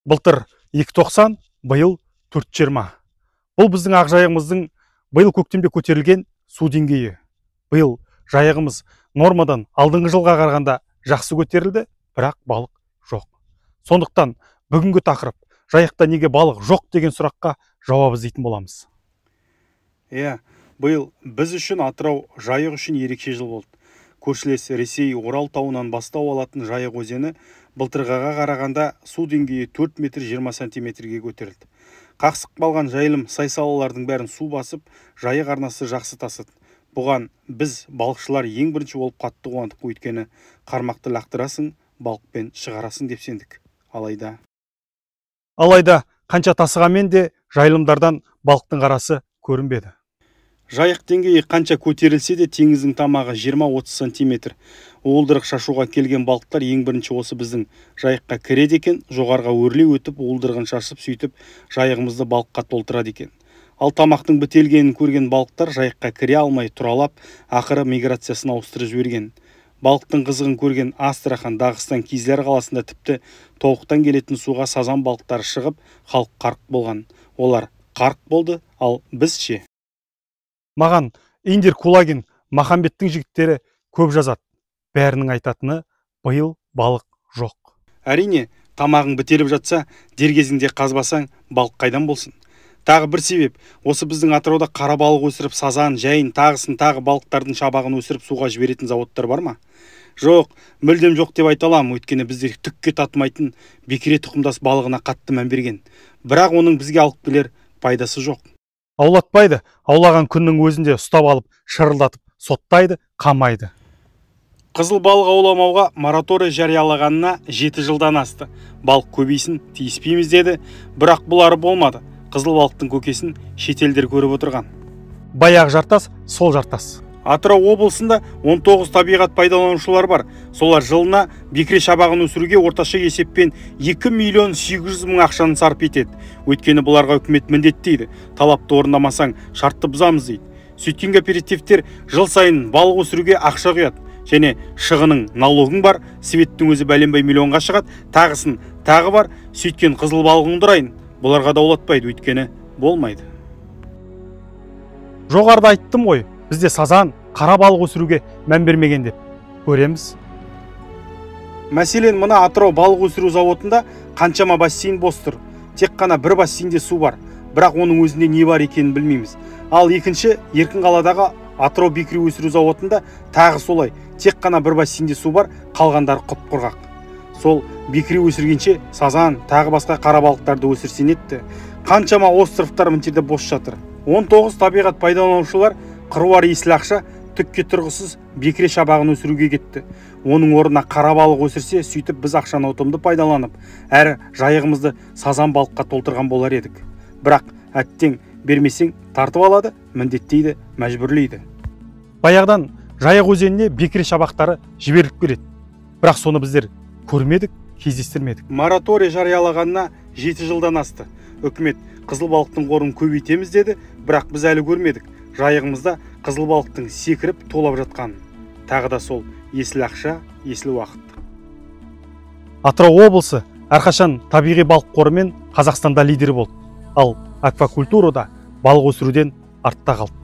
Былтыр 2,90, биыл 4,20. Бұл біздің ақжайығымыздың биыл көктемде көтерілген су деңгейі. Биыл жайығымыз нормадан алдыңғы жылға қарағанда жақсы көтерілді, бірақ балық жоқ. Сондықтан бүгінгі тақырып жайықта неге балық жоқ деген сұраққа жауап іздейтін боламыз. Биыл біз үшін Атырау жайық үшін ерекше жыл болды. Көршілес Ресей Орал тауынан бастау алатын жайық өзені былтырғыға қарағанда су деңгейі 4 метр 20 сантиметрге көтерілді. Қақсық қалған жайылым сай-салалардың бәрін су басып, жайық арнасы жақсы тасыды. Бұған біз балықшылар ең бірінші болып қатты қуандық, өйткені қармақты лақтырасың, балықпен шығарасың деп сендік. Алайда қанша тасығанмен де жайылымдардан балықтың қарасы көрінбеді. Жайық деңгейі қанша көтерілсе де теңіздің тамағы 20-30 сантиметр. Уылдырық шашуға келген балықтар ең бірінші осы біздің жайыққа кіреді екен, жоғарға өрлей өтіп, уылдырығын шашып, сөйтіп жайығымызды балыққа толтырады екен. Ал тамақтың бітелгенін көрген балықтар жайыққа кіре алмай тұралап, ақыры миграциясын ауыстырып жіберген. Балықтың қызығын көрген Астрахан, Дағыстан, Кизляр қаласында тіпті тобықтан келетін суға сазан балықтары шығып, халық қарық болған. Олар қарық болды, ал біз ше? Маған Индир Кулагин, Махамбеттің жігіттері көп жазады. Бәрінің айтатыны биыл балық жоқ. Әрине, тамағың бітеліп жатса, дер кезінде қазбасаң, балық қайдан болсын? Тағы бір себеп, осы біздің Атырауда қара балық өсіріп, сазан, жайын, тағысын, тағы балықтардың шабағын өсіріп суға жіберетін заводтар бар ма? Жоқ, мүлдем жоқ деп айта аламын, өйткені біздер түкке татымайтын бекіре тұқымдас балығына қатты мән берген. Бірақ оның бізге алып келер пайдасы жоқ. Аулатпайды, аулаған күннің өзінде ұстап алып, шырылдатып, соттайды, қамайды. Қызыл балық ауламауға мораторий жариялағанына 7 жылдан асты. Балық көбейсін, тиіспейміз деді, бірақ бұлары болмады. Қызыл балықтың көкесін шетелдер көріп отырған. Баяғы жартас, сол жартас. Атырау облысында 19 табиғат пайдаланушылар бар. Солар жылына бекіре шабағын өсіруге орташа есеппен 2 миллион 800 мың ақшаны сарп етеді. Өйткені бұларға үкімет міндеттейді. Талапты орындамасаң шартты бұзамыз дейді. Сөйткен кооперативтер жыл сайын балық өсіруге ақша құяды. Және шығының налогың бар, светтің өзі бәленбай миллионға шығады, тағысын тағы бар, сөйткен қызыл балығын дұрайын. Бұларға даулатпайды, өйткені болмайды. Жоғарыда айттым ғой, бізде сазан, қара балық өсіруге мән бермеген деп. Көреміз. Мәселен, мына Атырау балық өсіру зауытында қаншама бассейн бос тұр. Тек қана бір бассейнде су бар, бірақ оның өзінде не бар екенін білмейміз. Ал екінші Еркін қаладағы Атырау бекіре өсіру зауытында тағы солай. Тек қана бір бассейнде су бар, қалғандары құп-құрғақ. Сол бекіре өсіргенше сазан, тағы басқа қара балықтарды өсірсен етті. Қаншама островтар мынтерде бос жатыр. 19 табиғат пайдаланушылар қыруар есіл ақша түкке тұрғысыз бекіре шабағын өсіруге кетті. Оның орнына қара балық өсірсе, сөйтіп біз ақшаны ұтымды пайдаланып, әрі жайығымызды сазан балыққа толтырған болар едік. Бірақ әттең бермесең тартып алады, міндеттейді, мәжбүрлейді. Баяғыдан жайық өзеніне бекіре шабақтары жіберіліп келеді. Бірақ соны біздер көрмедік, кездестірмедік. Мораторий жариялағанына 7 жылдан асты. Үкімет қызыл балықтың қорын көбейтеміз деді, бірақ біз әлі көрмедік. Жайығымызда қызыл балықтың секіріп толап жатқанын. Тағы да сол есіл ақша, есіл уақыт. Атырау облысы әрқашан табиғи балық қорымен Қазақстанда лидер болды. Ал аквакультурада балық өсіруден артта қалды.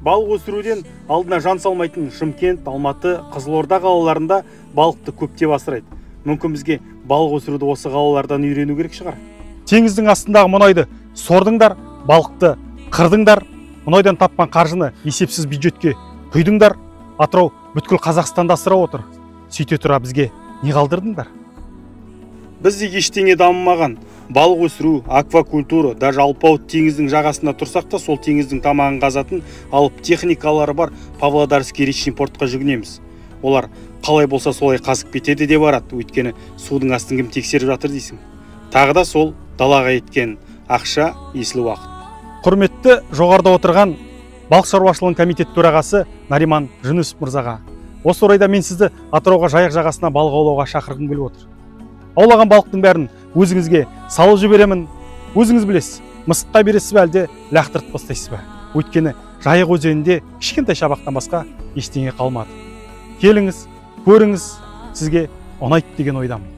Балық өсіруден алдына жан салмайтын Шымкент, Алматы, Қызылорда қалаларында балықты көптеп асырайды. Мүмкін бізге балық өсіруді осы қалалардан үйрену керек шығар. Теңіздің астындағы мұнайды сордыңдар, балықты қырдыңдар, мұнайдан тапқан қаржыны есепсіз бюджетке құйдыңдар. Атырау бүткіл Қазақстанда асыра отыр. Сөйте тұра бізге не қалдырдыңдар? Бізде ештеңе дамымаған. Балық өсіру, аквакультура, даже Алпауыт теңіздің жағасында тұрсақ та, сол теңіздің тамағын қазатын алып техникалары бар Павлодарский речный портқа жүгінеміз. Олар қалай болса солай қазып кетеді деп барады, өйткені судың астын кім тексеріп жатыр дейсің. Тағы да сол далаға еткен ақша, есіл уақыт. Құрметті жоғарыда отырған балық шаруашылығының комитет төрағасы Нариман Жүнісов мырзаға. Осы орайда мен сізді Атырауға жайық жағасына балық аулауға шақырғым келіп отыр. Аулаған балықтың бәрін өзіңізге салып жіберемін. Өзіңіз білесіз, мысыққа бересіз бе әлде лақтырып тастайсыз ба? Өйткені жайық өзенінде кішкентай шабақтан басқа ештеңе қалмады. Келіңіз, көріңіз, сізге ұнайды деген ойдамын.